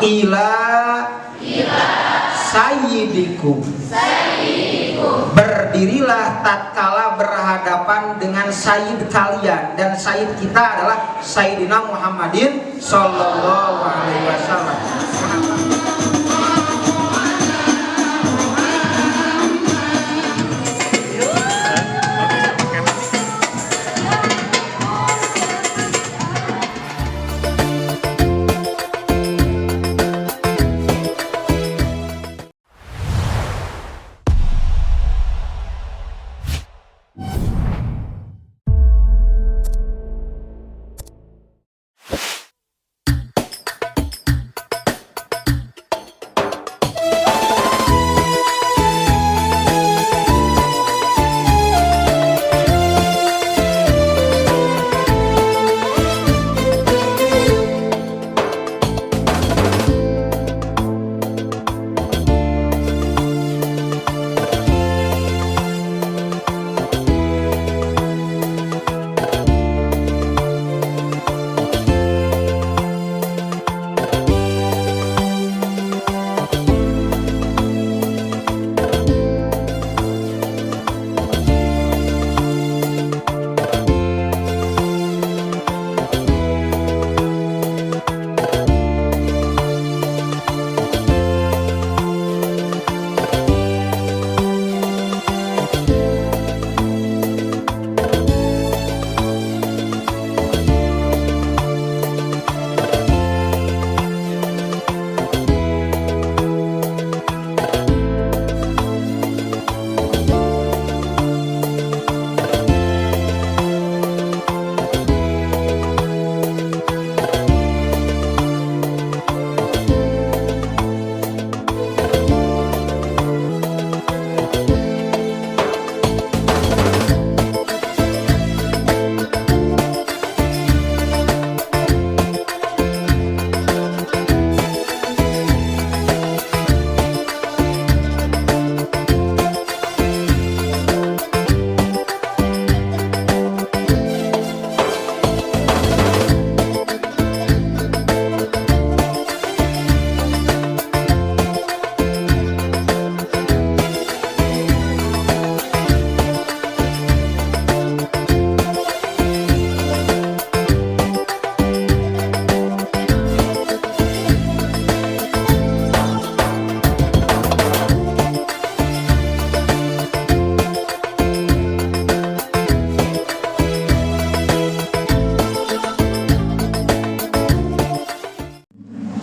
ila sayyidikum. Berdirilah tatkala berhadapan dengan sayyid kalian, dan sayyid kita adalah Sayyidina Muhammadin sallallahu alaihi wasallam.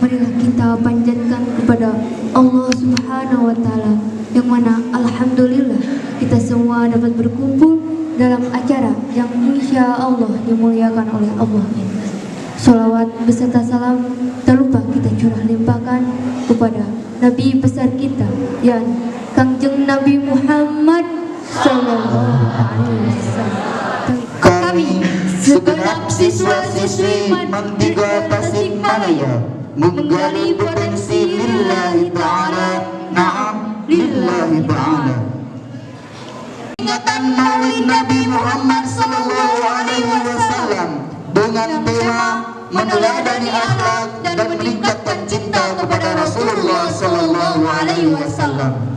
Marilah kita panjatkan kepada Allah Subhanahu wa Ta'ala, yang mana alhamdulillah kita semua dapat berkumpul dalam acara yang insya Allah dimuliakan oleh Allah. Salawat beserta salam tak lupa kita curah limpahkan kepada Nabi besar kita, yang Kangjeng Nabi Muhammad sallallahu alaihi wasallam. Kami segenap siswa-siswi Mandika Tasikmalaya menggali potensi lillahi ta'ala, na'am lillahi ta'ala. Ingatan Maulid Nabi Muhammad sallallahu alaihi wasallam dengan tema meneladani akhlak dan meningkatkan cinta kepada Rasulullah sallallahu alaihi wasallam.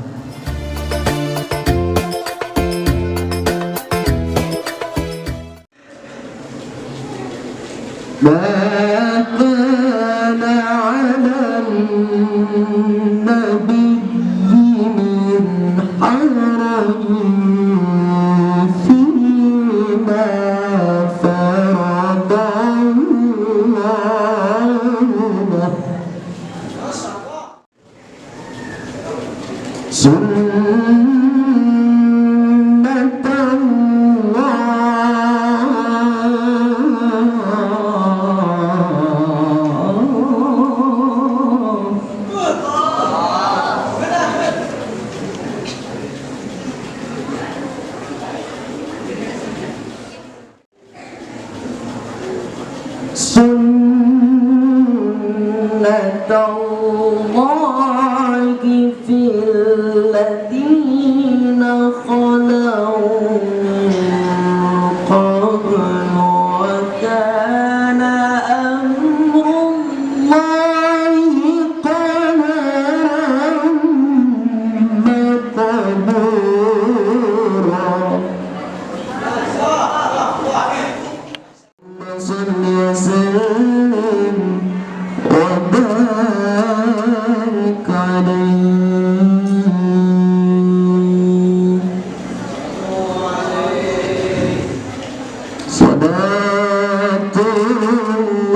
Sunnatullahi fil ladina khalau qablu wa kana amrullahi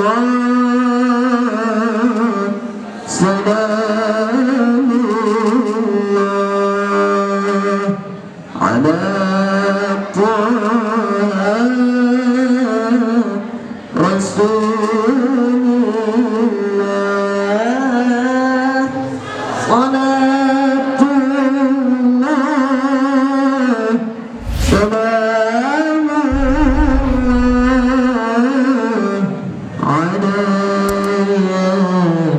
Salamullah ala Taha Rasulullah. Salatullah salamullah ala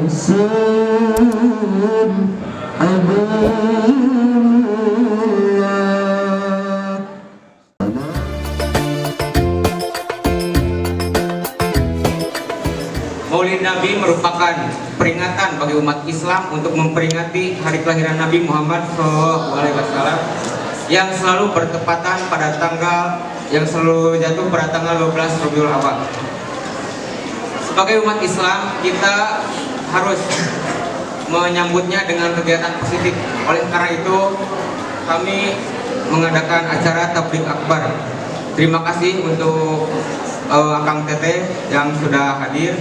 Yasin Habibillah. Maulid Nabi merupakan peringatan bagi umat Islam untuk memperingati hari kelahiran Nabi Muhammad SAW yang selalu bertepatan pada yang selalu jatuh pada tanggal 12 Rabiul Awal. Sebagai umat Islam, kita harus menyambutnya dengan kegiatan positif. Oleh karena itu, kami mengadakan acara tabligh akbar. Terima kasih untuk Akang Teteh yang sudah hadir.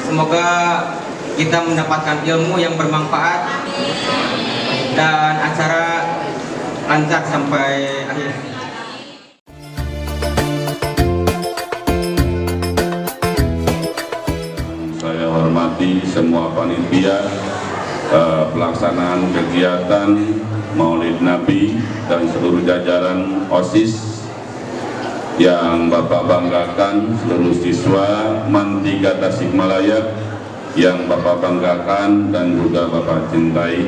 Semoga kita mendapatkan ilmu yang bermanfaat dan acara lancar sampai akhir. Saya hormati semua panitia pelaksanaan kegiatan Maulid Nabi dan seluruh jajaran OSIS yang Bapak banggakan, seluruh siswa MAN 3 Tasikmalaya yang Bapak banggakan dan juga Bapak cintai.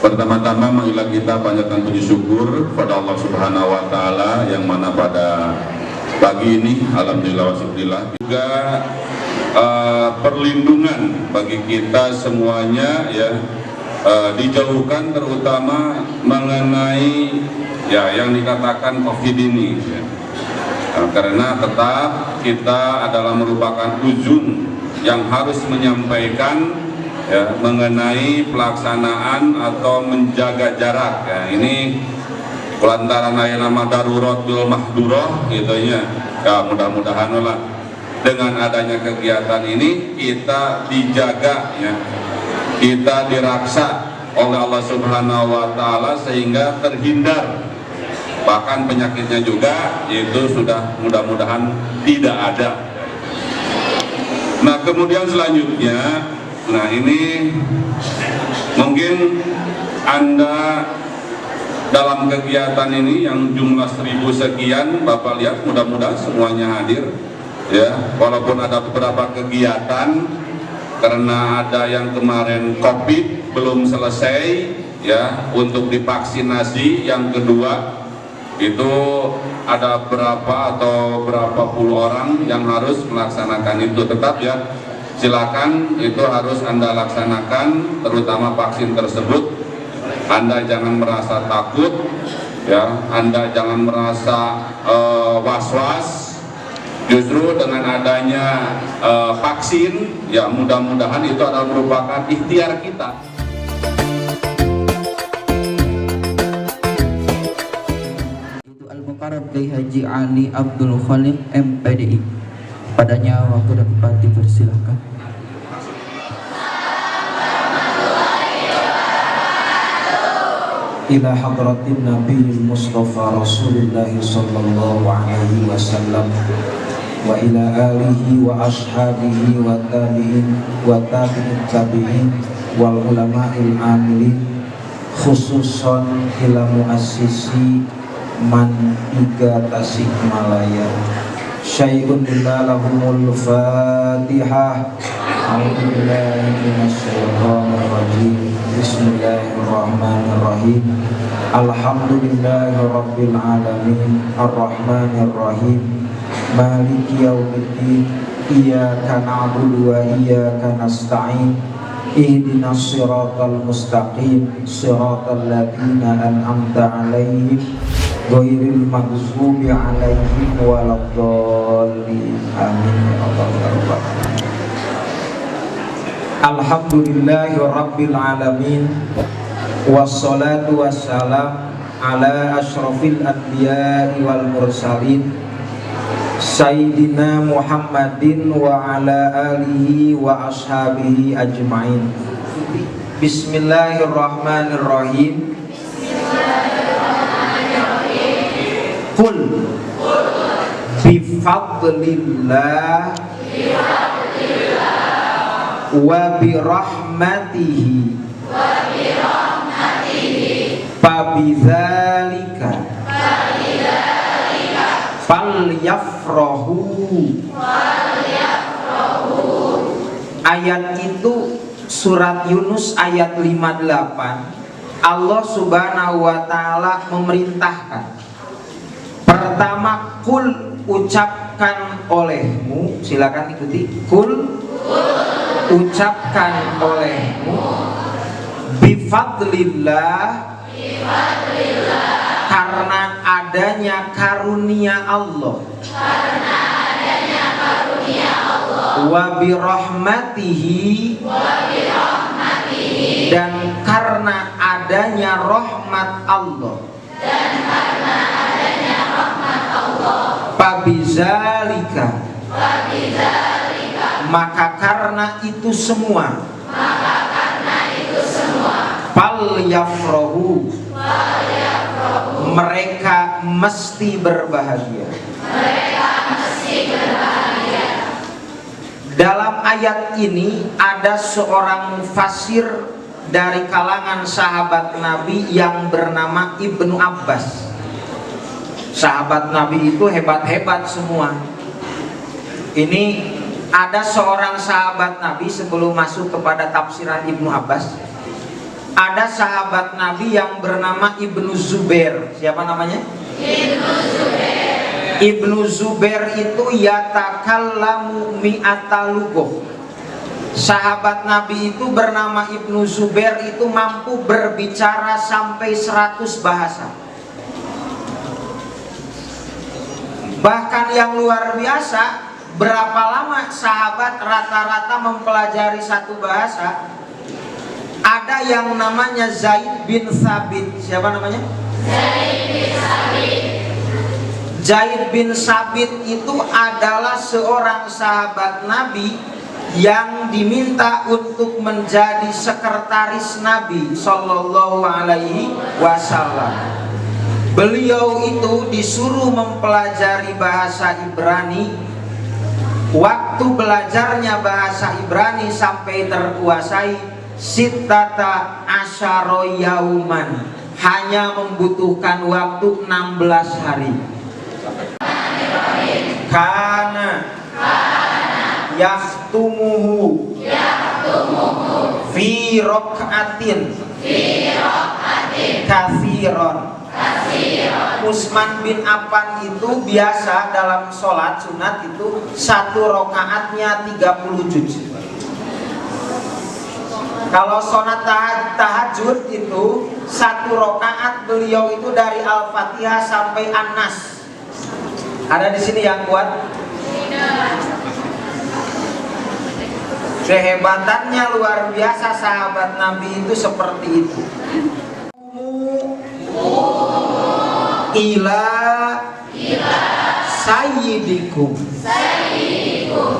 Pertama-tama marilah kita panjatkan puji syukur pada Allah Subhanahu wa taala yang mana pada pagi ini alhamdulillah wasyukurillah juga perlindungan bagi kita semuanya ya, dijauhkan terutama mengenai ya yang dikatakan COVID ini ya. Karena tetap kita adalah merupakan ujung yang harus menyampaikan ya, mengenai pelaksanaan atau menjaga jarak ya. Ini lantaran nama darurat bil mahdurah gitu ya. Ya mudah-mudahan lah dengan adanya kegiatan ini kita dijaga ya, kita diraksa oleh Allah Subhanahu wa taala sehingga terhindar, bahkan penyakitnya juga itu sudah mudah-mudahan tidak ada. Nah kemudian selanjutnya, nah ini mungkin Anda dalam kegiatan ini yang jumlah 1000 sekian, Bapak lihat mudah-mudahan semuanya hadir ya, walaupun ada beberapa kegiatan karena ada yang kemarin COVID belum selesai ya untuk divaksinasi yang kedua itu ada berapa puluh orang yang harus melaksanakan itu. Tetap ya silakan itu harus Anda laksanakan, terutama vaksin tersebut. Anda jangan merasa takut ya, Anda jangan merasa was-was. Justru dengan adanya vaksin ya mudah-mudahan itu adalah merupakan ikhtiar kita. Al-Mukarram Kiai Haji Ali Abdul Khalid MPDI. Padanya waktu dan tempat dipersilakan. Ila hadratin Nabi Mustafa Rasulullah sallallahu alaihi wasallam wa ila alihi wa ashabihi wa tabi'in wal ulama'il amilin, khususan ila muassisi MAN 3 Tasikmalaya. Syai'un lahumul Fatihah. A'udzubillahi minasyaitonir rajim. Bismillahirrahmanirrahim. Alhamdulillahirabbil alamin, arrahmanir rahim, maliki yaumiddin, iyyaka na'budu wa iyyaka nasta'in, ihdinas siratal mustaqim, siratal ladzina an'amta 'alaihim ghairil maghdubi 'alaihim waladdallin. Amin ya rabbal alamin. Alhamdulillahi rabbil alamin, wassalatu wassalam ala asyrafil anbiya'i wal mursalin Sayyidina Muhammadin wa ala alihi wa ashabihi ajma'in. Bismillahirrahmanirrahim. Qul bifadlillah wa birahmatihi fabidzalika falyafrahu. Ayat itu surat Yunus ayat 58. Allah Subhanahu wa taala memerintahkan. Pertama, kul, ucapkan olehmu, silakan ikuti. Kul, ucapkan olehmu, bifadlillah, karena adanya karunia Allah, wa birahmatihi, dan karena adanya rahmat Allah, Pabizalika, maka karena itu semua, falyafrahu, mereka mesti berbahagia. Dalam ayat ini ada seorang mufasir dari kalangan sahabat Nabi yang bernama Ibnu Abbas. Sahabat Nabi itu hebat-hebat semua. Ini ada seorang sahabat Nabi sebelum masuk kepada tafsiran Ibnu Abbas. Ada sahabat Nabi yang bernama Ibnu Zubair. Siapa namanya? Ibnu Zubair. Ibnu Zubair itu yatakallamu mi'ata lughah. Sahabat Nabi itu bernama Ibnu Zubair itu mampu berbicara sampai 100 bahasa. Bahkan yang luar biasa, berapa lama sahabat rata-rata mempelajari satu bahasa? Ada yang namanya Zaid bin Thabit. Siapa namanya? Zaid bin Thabit. Zaid bin Thabit itu adalah seorang sahabat Nabi yang diminta untuk menjadi sekretaris Nabi Sallallahu Alaihi Wasallam. Beliau itu disuruh mempelajari bahasa Ibrani. Waktu belajarnya bahasa Ibrani sampai terkuasai sittata asyara yauman, hanya membutuhkan waktu 16 hari. Kana yahtumuhu fi rok'atin kathiron. Utsman bin Affan itu biasa dalam sholat sunat itu satu rokaatnya 30 juz. Kalau sholat tahajud itu satu rokaat beliau itu dari Al-Fatihah sampai An-Nas. Ada di sini yang kuat? Kehebatannya luar biasa sahabat Nabi itu seperti itu. Ila sayyidikum,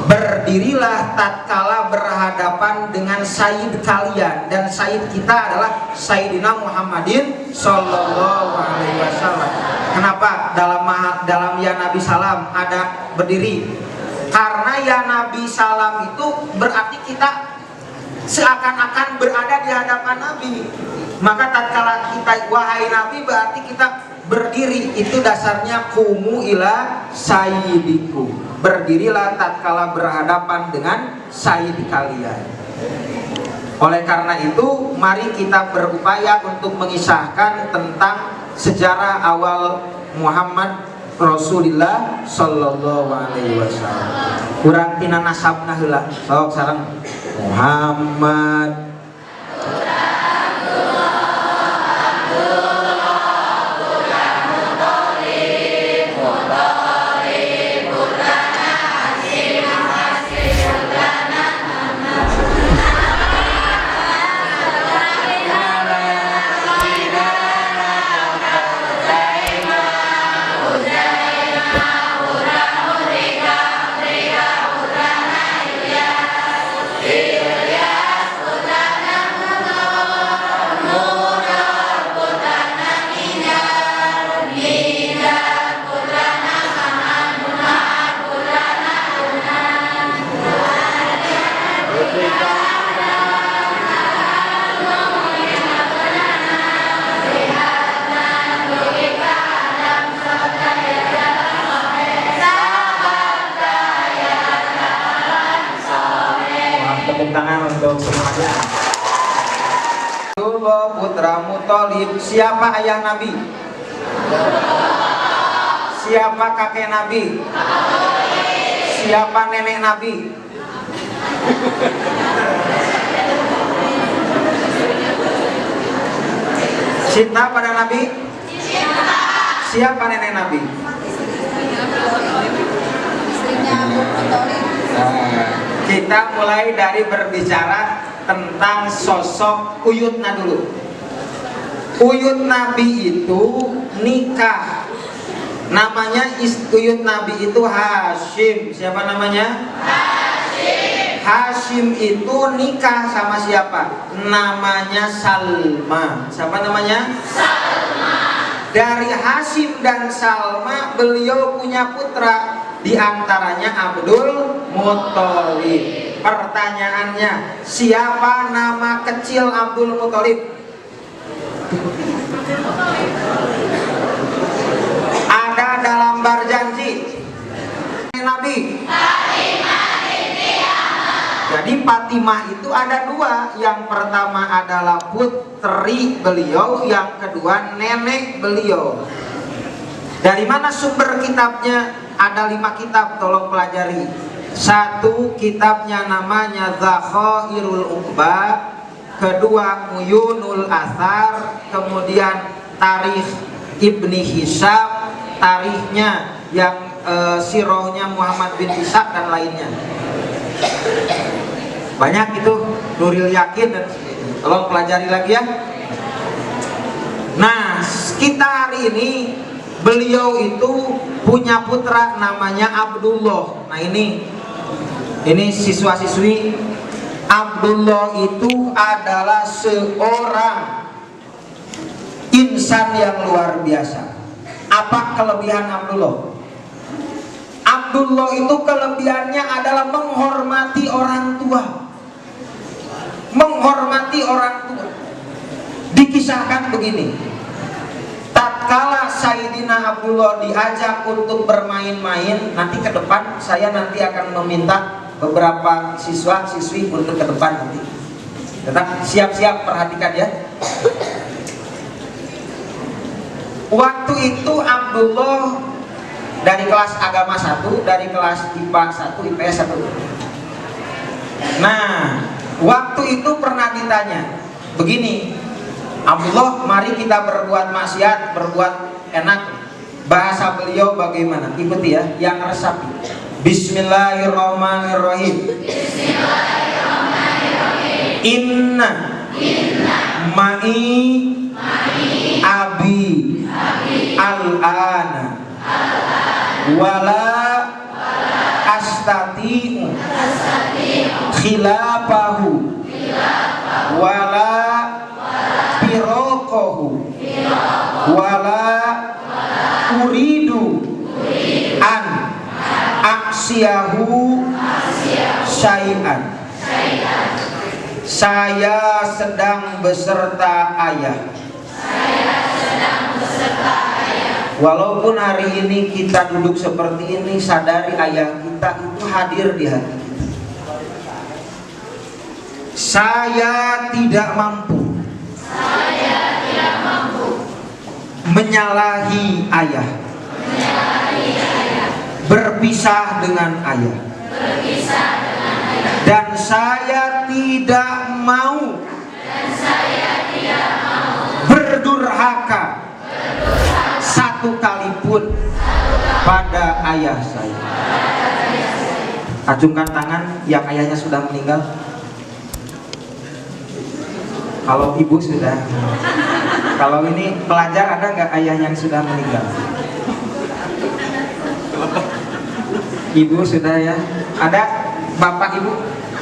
berdirilah tatkala berhadapan dengan sayyid kalian, dan sayyid kita adalah Sayyidina Muhammadin Sallallahu Alaihi Wasallam. Kenapa dalam ya Nabi Salam ada berdiri? Karena ya Nabi Salam itu berarti kita seakan-akan berada di hadapan Nabi. Maka tatkala kita wahai Nabi berarti kita berdiri, itu dasarnya kumu ila sayyidikum, berdirilah tatkala berhadapan dengan sayyid kalian. Oleh karena itu mari kita berupaya untuk mengisahkan tentang sejarah awal Muhammad Rasulullah Sallallahu Alaihi Wasallam. Kurang tina nasabna heula. Sok sareng Muhammad Tepuk tangan untuk semuanya. Abdullah putra Muthalib. Siapa ayah Nabi? Siapa kakek Nabi? Siapa nenek Nabi? Cinta pada Nabi? Siapa nenek Nabi? Kita mulai dari berbicara tentang sosok Uyutna dulu. Uyut Nabi itu nikah. Namanya Uyut Nabi itu Hashim. Siapa namanya? Hashim. Hashim itu nikah sama siapa? Namanya Salma. Siapa namanya? Salma. Dari Hashim dan Salma beliau punya putra, di antaranya Abdul Muthalib. Pertanyaannya, siapa nama kecil Abdul Muthalib? Ada dalam berjanji Nabi. Jadi Fatimah itu ada dua. Yang pertama adalah putri beliau, yang kedua nenek beliau. Dari mana sumber kitabnya? Ada 5 kitab, tolong pelajari. Satu kitabnya namanya Zakhairul Uqba, kedua Uyunul Athar, kemudian Tarikh Ibni Hisham, tarikhnya yang sirohnya Muhammad bin Ishaq dan lainnya. Banyak itu, Nuril Yakin dan sebagainya. Tolong pelajari lagi ya. Nah, kita hari ini beliau itu punya putra namanya Abdullah. Nah ini siswa-siswi, Abdullah itu adalah seorang insan yang luar biasa. Apa kelebihan Abdullah? Abdullah itu kelebihannya adalah menghormati orang tua. Menghormati orang tua. Dikisahkan begini. Tatkala Sayyidina Abdullah diajak untuk bermain-main, nanti ke depan saya nanti akan meminta beberapa siswa-siswi untuk ke depan nanti. Tetap siap-siap, perhatikan ya. Waktu itu Abdullah dari kelas agama 1, dari kelas IPA 1, IPS 1. Nah, waktu itu pernah ditanya begini, Abdullah, mari kita berbuat maksiat, berbuat enak. Bahasa beliau bagaimana? Ikuti ya, yang resapi. Bismillahirrahmanirrahim. Bismillahirrahmanirrahim. Inna ma'i abi al-ana wala astati'u khilafahu wala pirokohu wala uridu an aksiyahu syai'an. Saya sedang beserta ayah. Walaupun hari ini kita duduk seperti ini, sadari ayah kita itu hadir di hati kita. Saya tidak mampu menyalahi ayah, berpisah dengan ayah, dan saya tidak mau berdurhaka satu kali pun pada ayah saya. Acungkan tangan yang ayahnya sudah meninggal. Kalau ibu sudah. Kalau ini pelajar, ada nggak ayah yang sudah meninggal? Ibu sudah ya. Ada bapak ibu?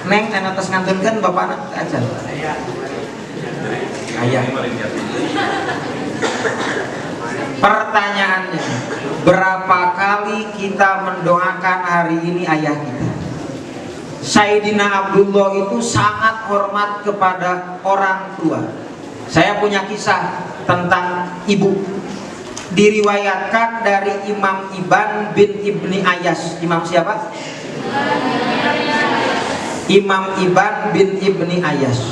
Neng, atas ngantunkan bapak anak aja. Ayah. Pertanyaannya, berapa kali kita mendoakan hari ini ayah kita? Sayyidina Abdullah itu sangat hormat kepada orang tua. Saya punya kisah tentang ibu. Diriwayatkan dari Imam Ibn bin Ibni Ayas. Imam siapa? Imam Iban bin Ibni Ayas.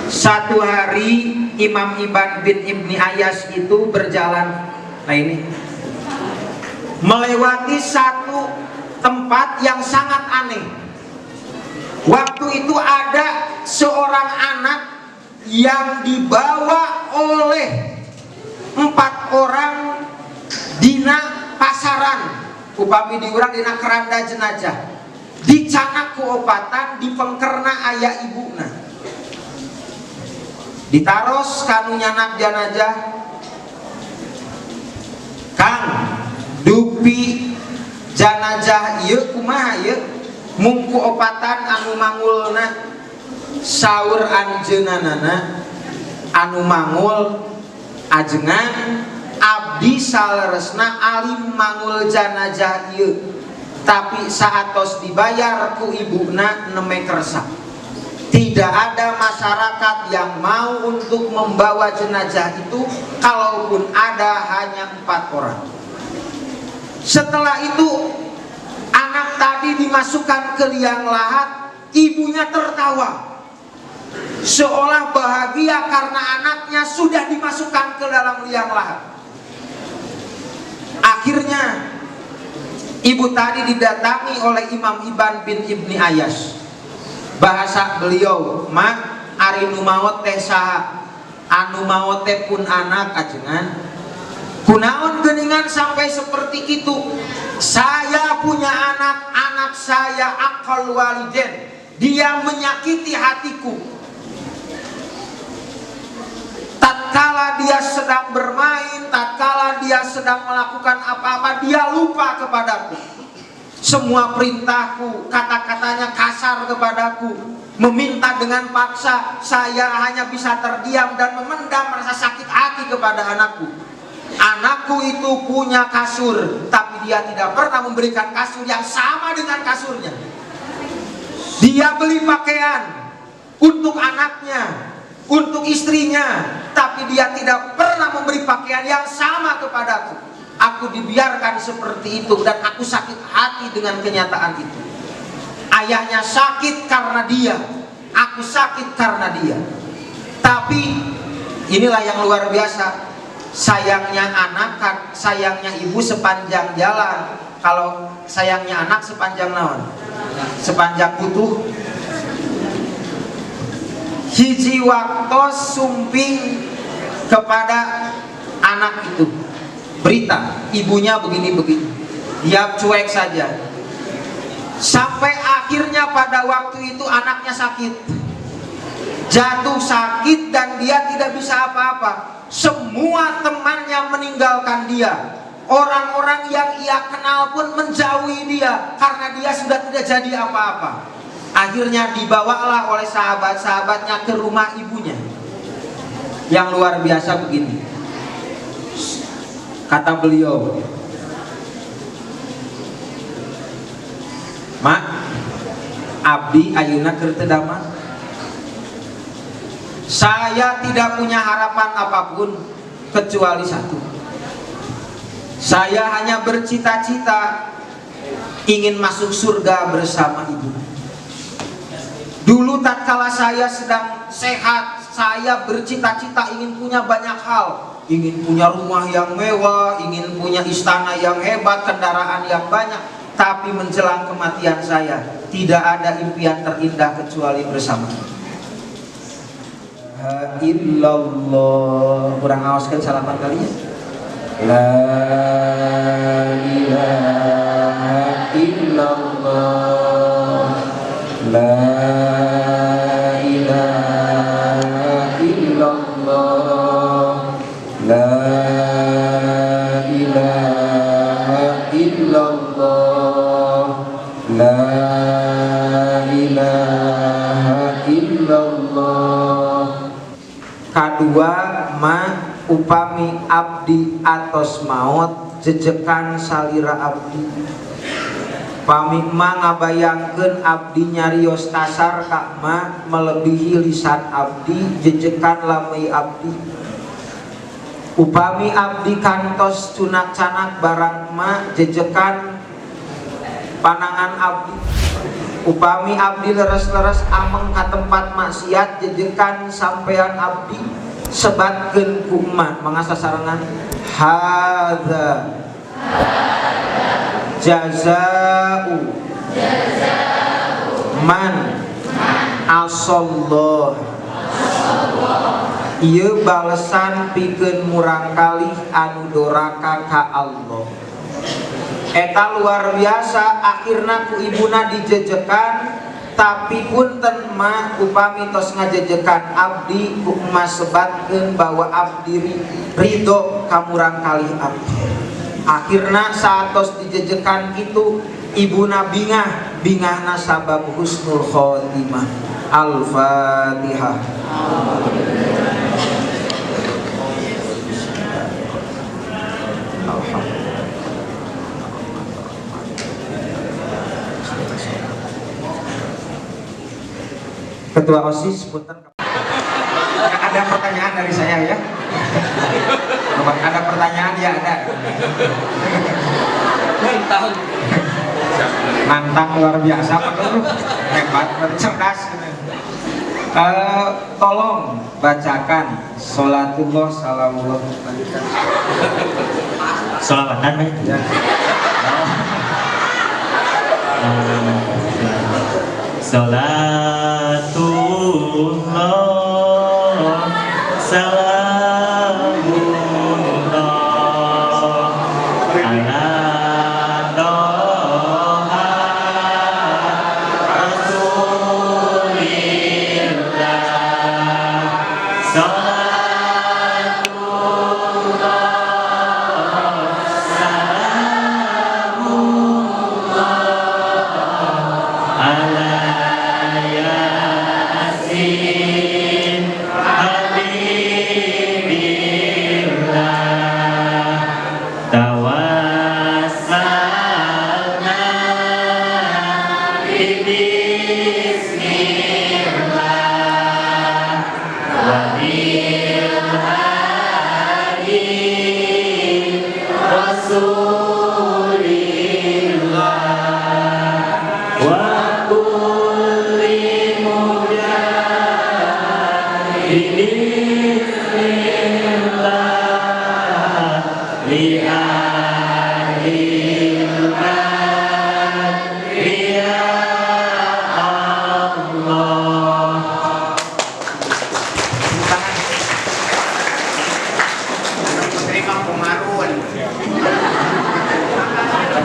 Satu hari Imam Iban bin Ibni Ayas itu berjalan, nah ini, melewati satu tempat yang sangat aneh. Waktu itu ada seorang anak yang dibawa oleh 4 orang dina pasaran, upami diurang dina keranda jenazah, dicanak kuopatan di pengkerna ayah ibuna, ditaros kanu nyanak jenazah. Kang dupi jenazah ieu kumaha ieu? Mungku opatan anu mangulna. Saur anjeunanana anu mangul ajengan abdi saleresna alim mangul jenazah ieu, tapi saatos dibayar ku ibuna neme kersa. Tidak ada masyarakat yang mau untuk membawa jenazah itu, kalaupun ada hanya 4 orang. Setelah itu anak tadi dimasukkan ke liang lahat, ibunya tertawa seolah bahagia karena anaknya sudah dimasukkan ke dalam liang lahat. Akhirnya ibu tadi didatangi oleh Imam Iban bin Ibni Ayas. Bahasa beliau, "Mak, ari nu maot teh saha?" "Anu maot teh pun anak ajengan." "Kunaon geuningan sampai seperti itu?" "Saya punya anak, anak saya akal waliden. Dia menyakiti hatiku. Tatkala dia sedang bermain, tatkala dia sedang melakukan apa-apa, dia lupa kepadaku. Semua perintahku, kata-katanya kasar kepadaku, meminta dengan paksa. Saya hanya bisa terdiam dan memendam rasa sakit hati kepada anakku. Anakku itu punya kasur, tapi dia tidak pernah memberikan kasur yang sama dengan kasurnya. Dia beli pakaian untuk anaknya, untuk istrinya, tapi dia tidak pernah memberi pakaian yang sama kepadaku. Aku dibiarkan seperti itu dan aku sakit hati dengan kenyataan itu. Ayahnya sakit karena dia, aku sakit karena dia. Tapi inilah yang luar biasa. Sayangnya anak, sayangnya ibu sepanjang jalan. Kalau sayangnya anak sepanjang naon? Sepanjang butuh. Hiji waktos sumping kepada anak itu berita ibunya begini-begini, dia cuek saja. Sampai akhirnya pada waktu itu anaknya sakit, jatuh sakit dan dia tidak bisa apa-apa. Semua temannya meninggalkan dia, orang-orang yang ia kenal pun menjauhi dia karena dia sudah tidak jadi apa-apa. Akhirnya dibawalah oleh sahabat-sahabatnya ke rumah ibunya. Yang luar biasa begini, kata beliau, "Mak, abdi ayeuna keur teu damang. Saya tidak punya harapan apapun kecuali satu. Saya hanya bercita-cita ingin masuk surga bersama ibu. Dulu tatkala saya sedang sehat, saya bercita-cita ingin punya banyak hal. Ingin punya rumah yang mewah, ingin punya istana yang hebat, kendaraan yang banyak. Tapi menjelang kematian saya, tidak ada impian terindah kecuali bersama. Illallah. Kurang awaskan salaman kalinya. La ilaha illallah. La ilaha illallah. La ilaha illallah. La ilaha illallah. Kadua, ma upami abdi atos maot jejekan salira abdi. Pami ma ngabayangkeun abdi nyarios tasar ka ma melebihi lisan abdi jejekan lamai abdi. Upami abdi kantos cunak canak barang ma jejekan panangan abdi. upami abdi leres-leres ameng ka tempat maksiat jejekan sampean abdi sebatkeun ku emak mangga sasarangan hadza jazaa'u man asallah ieu balesan pikeun murang kalih anu doraka ka Allah. Eta luar biasa, akhirna ku ibuna dijejekan, tapi punten mah upami tos ngajejekan abdi ku emas sebatkeun bahwa abdi ridho ka murang kalih abdi. Akhirna saat tos dijejekan itu ibuna bingahna sabab husnul khotimah. Al-Fatihah. Ketua OSIS, punten. Ada pertanyaan dari saya ya? Ada pertanyaan ya ada. Nantang luar biasa, hebat, cerdas. Tolong bacakan sholatullah salamullah. Sholawatan ya. Salatullah salamullah ala doha rasulillah salatullah salamullah ala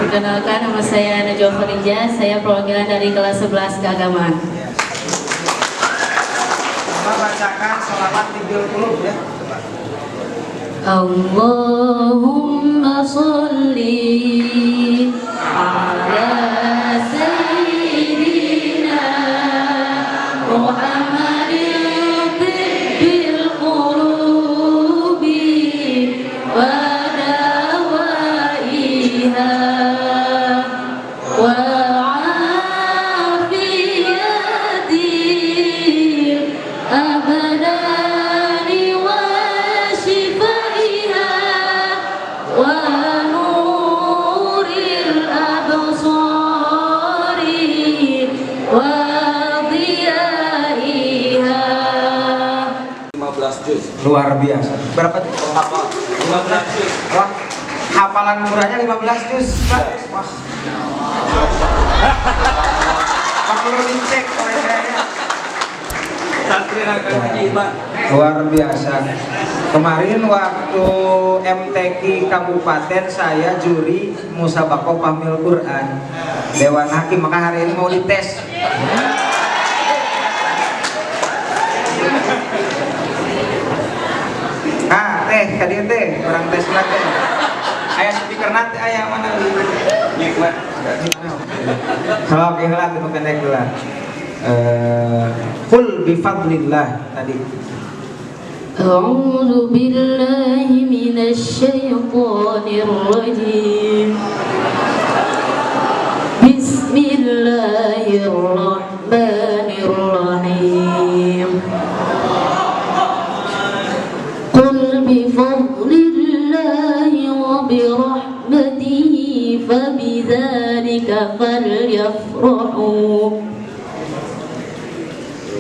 Perkenalkan, nama saya Najwa Farijah, saya perwakilan dari kelas 11 keagamaan. Coba bacakan sholawat tibil qulub ya. Allahumma sholli ala sayyidina Muhammadin tibbil qulubi wa dawaiha wa afiyatil abadani wa shifaiha wa nuril absari wa diyaiha. 15 juz. Luar biasa. Berapa tuh? 15 juz. Wah, hafalan murahnya 15 juz. Wah. Perlu dicek oleh saya. Luar biasa. Kemarin waktu MTQ Kabupaten saya juri musabaqah pahmil Quran Dewan Hakim, maka hari ini mau dites. Teh kadieu teh orang tes teh. Aya speaker nanti aya mana? Nikmat. Kalau ikhlas itu kena gelar. Qul bi fadlillah tadi. A'udzu billahi minasy syaithanir rajim. Bismillahirrahmanirrahim. Qul bi fadlillahi wa bi rahmatihi fabidzalika falyafrahu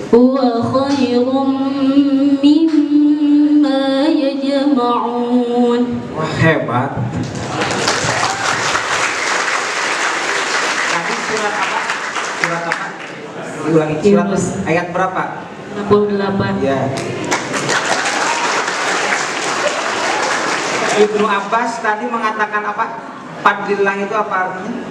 huwa khairum mimma yajma'un. Wah, hebat. Tadi surat apa? Surat apa? Diulangi, surat Yunus. ayat berapa? 68. Ya. Ibnu Abbas tadi mengatakan apa? Fadlillah itu apa artinya?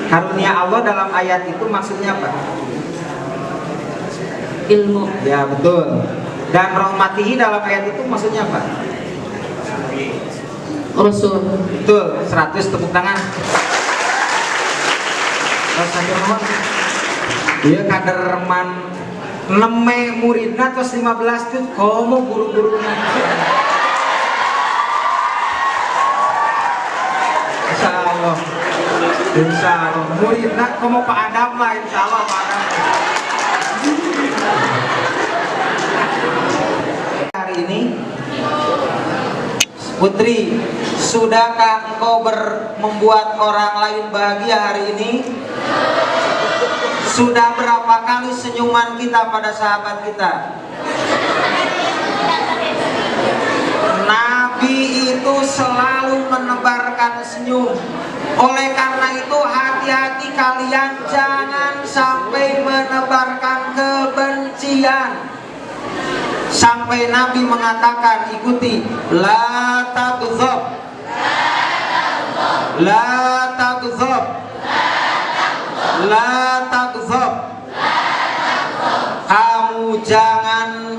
Karunia Allah dalam ayat itu maksudnya apa? Ilmu. Ya, betul. Dan rahmatihi dalam ayat itu maksudnya apa? Rasul. Betul. 100 tepuk tangan. Iya, kaderman neme muridna terus 15 tuh komo guru-gurunya. Insya Allah. Insya Allah. Muridna komo Pak Adam lah, insya Allah Pak Adam. Hari ini Putri, sudahkah engkau membuat orang lain bahagia hari ini? Sudah berapa kali senyuman kita pada sahabat kita? Nabi itu selalu menebarkan senyum. Oleh karena itu hati-hati kalian, jangan sampai menebarkan kebencian. Sampai Nabi mengatakan, ikuti, la taghdhab, la taghdhab, la taghdhab. Kamu jangan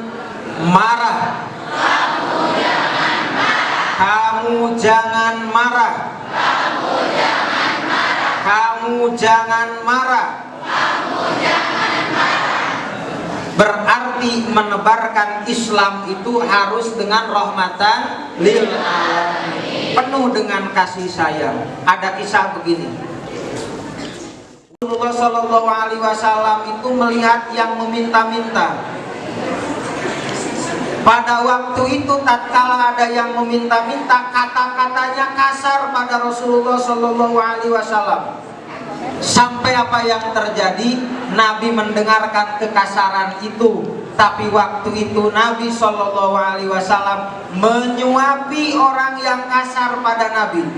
marah. Kamu jangan marah. Kamu jangan marah. Berarti menebarkan Islam itu harus dengan rahmatan lil alamin, penuh dengan kasih sayang. Ada kisah begini. Rasulullah Shallallahu Alaihi Wasallam itu melihat yang meminta-minta. Pada waktu itu tatkala ada yang meminta-minta, kata-katanya kasar pada Rasulullah Shallallahu Alaihi Wasallam. Sampai apa yang terjadi, Nabi mendengarkan kekasaran itu. Tapi waktu itu Nabi Shallallahu Alaihi Wasallam menyuapi orang yang kasar pada Nabi,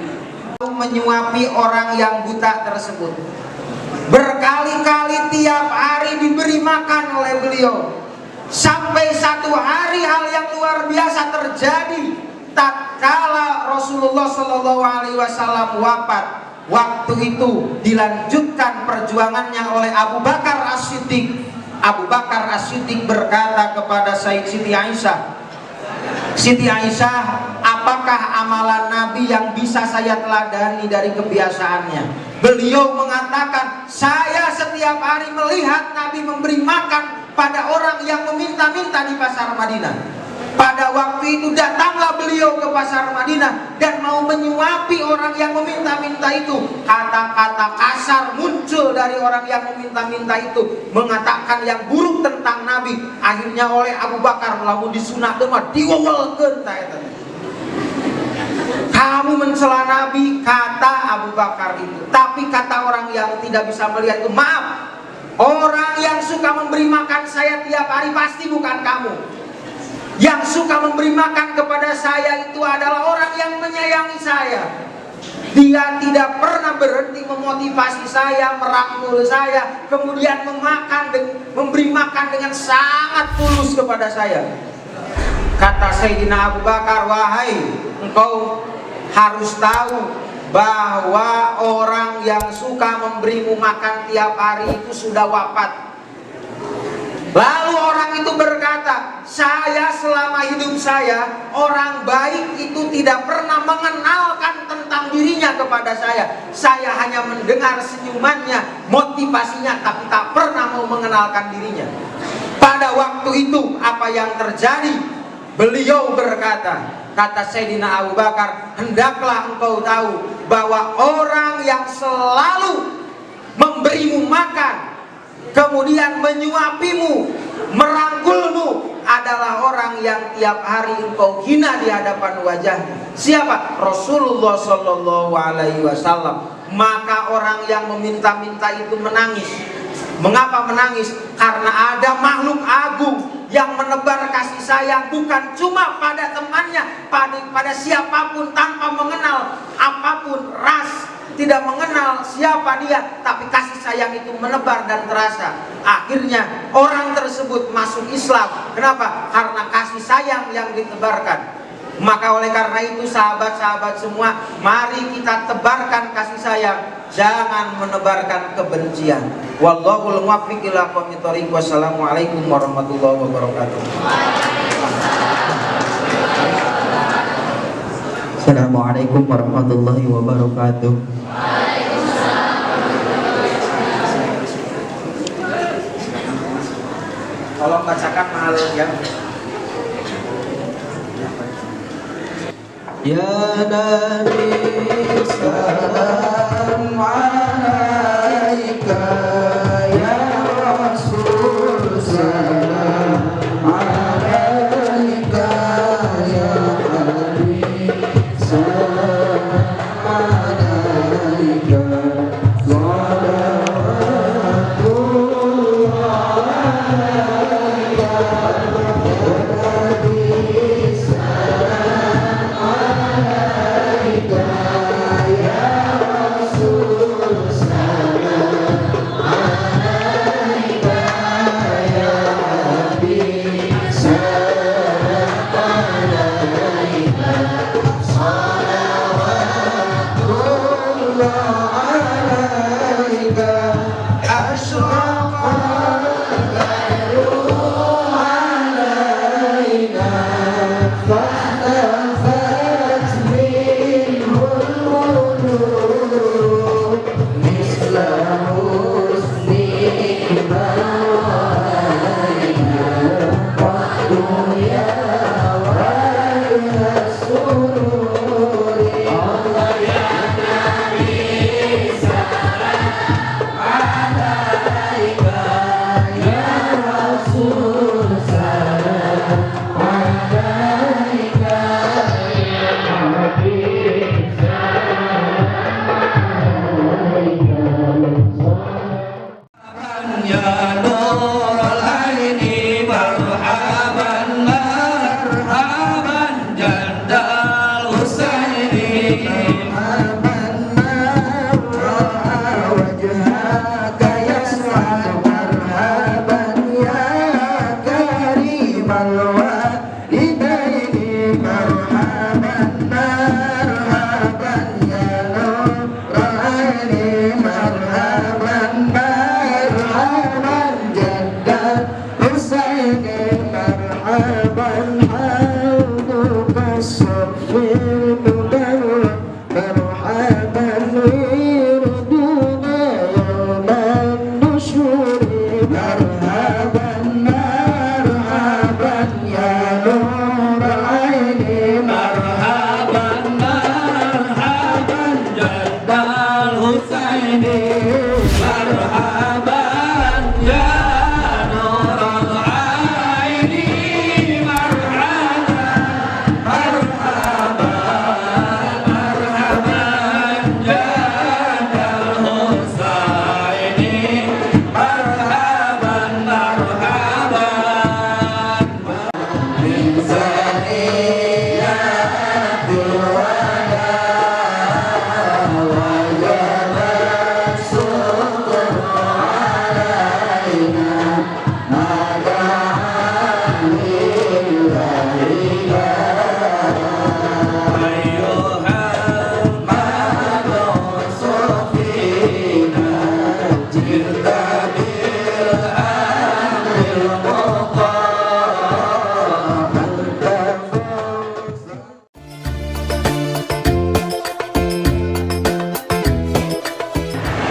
menyuapi orang yang buta tersebut. Berkali-kali tiap hari diberi makan oleh beliau. Sampai satu hari hal yang luar biasa terjadi tatkala Rasulullah Shallallahu Alaihi Wasallam wafat. Waktu itu dilanjutkan perjuangannya oleh Abu Bakar As-Siddiq. Abu Bakar As-Siddiq berkata kepada Siti Aisyah, Siti Aisyah, apakah amalan Nabi yang bisa saya teladani dari kebiasaannya? Beliau mengatakan, saya setiap hari melihat Nabi memberi makan pada orang yang meminta-minta di pasar Madinah. Pada waktu itu datanglah beliau ke pasar Madinah dan mau menyuapi orang yang meminta-minta itu. Kata-kata kasar muncul dari orang yang meminta-minta itu, mengatakan yang buruk tentang Nabi. Akhirnya oleh Abu Bakar lamun disunah demah diwewelkeun tah. Kamu mencela Nabi, kata Abu Bakar itu. Tapi kata orang yang tidak bisa melihat itu, maaf, orang yang suka memberi makan saya tiap hari pasti bukan kamu. Yang suka memberi makan kepada saya itu adalah orang yang menyayangi saya. Dia tidak pernah berhenti memotivasi saya, merangkul saya, kemudian memberi makan dengan sangat tulus kepada saya. Kata Sayyidina Abu Bakar, wahai, engkau harus tahu bahwa orang yang suka memberimu makan tiap hari itu sudah wafat. Lalu orang itu berkata, saya selama hidup saya, orang baik itu tidak pernah mengenalkan tentang dirinya kepada saya. Saya hanya mendengar senyumannya, motivasinya, tapi tak pernah mau mengenalkan dirinya. Pada waktu itu apa yang terjadi? Beliau berkata, kata Sayyidina Abu Bakar, hendaklah engkau tahu bahwa orang yang selalu memberimu makan, kemudian menyuapimu, merangkulmu, adalah orang yang tiap hari engkau hina di hadapan wajahnya. Siapa? Rasulullah Shallallahu Alaihi Wasallam. maka orang yang meminta-minta itu menangis. Mengapa menangis? Karena ada makhluk agung yang menebar kasih sayang bukan cuma pada temannya, pada siapapun tanpa mengenal apapun ras, tidak mengenal siapa dia, tapi kasih sayang itu menebar dan terasa. Akhirnya orang tersebut masuk Islam. Kenapa? Karena kasih sayang yang ditebarkan. Maka oleh karena itu sahabat-sahabat semua, mari kita tebarkan kasih sayang, jangan menebarkan kebencian. Wallahul muwaffiq ila aqwamit thoriq. Wassalamualaikum warahmatullahi wabarakatuh. Assalamualaikum warahmatullahi wabarakatuh. Tolong bacakan mahal yang Ya Nabi salam alaika, ya Rasul salam alaika, ya Habib salam alaika,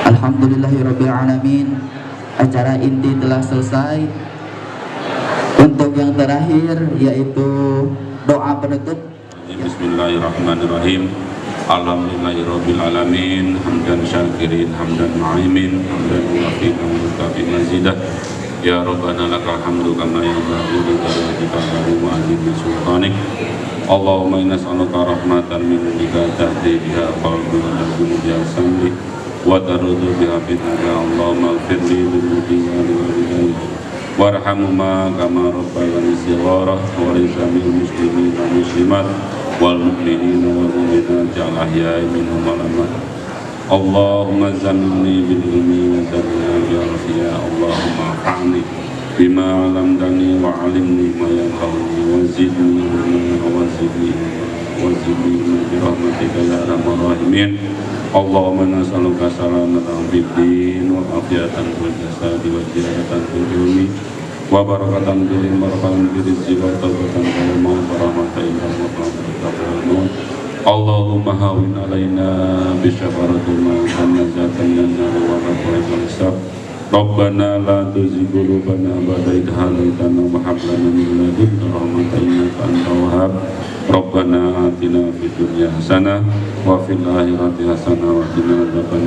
Alhamdulillahirrabbilalamin. Acara inti telah selesai. Untuk yang terakhir yaitu doa penutup. Bismillahirrahmanirrahim. Alhamdulillahirrabbilalamin. Hamdan syakirin, hamdan na'imin, hamdan muwafiqan mutafi mazidah. Ya Rabbana lakal hamdu kama yanbaghi li jalali wajhika wa azimi sultanik. Allahumma inna nas'aluka rahmatan min indika tahdi biha qalbuna wa bihasandik wa tarudu biha fitnaka. Allahumma firli dhunubi wa liwalidayya warhamhuma kama rabbayani shighara wa lisa'il muslimin wal muslimat wal mu'minin wal mu'minat ja'al ahya'i minhum wal amwat. Allahumma zammilni bil ilmi wa zammilna bil afiya. Allahumma fa'ni bima 'allamtani wa 'allimni ma yanfa'uni wa zidni ilma wa zidni bi rahmatika ya arhamar rahimin. Allahumma nas'aluka salamatan fid din wa afiyatan fil jasadi wa ziyadatan fil ilmi wa barakatan fil ilmi wa barakatan fil rizqi wa tawbatan fil maut wa rahmatan wa barakatan fil maut. Allahumma hawin alaina bi syafaratil maut wa najatan min nar wa rahmatal hisab. Rabbana la tuzigh qulubana ba'da idh hadaytana wa hab lana min ladunka rahmatan innaka antal wahhab. Rabbana atina fid dunya hasanah wa fil akhirati hasanah wa qina adzaban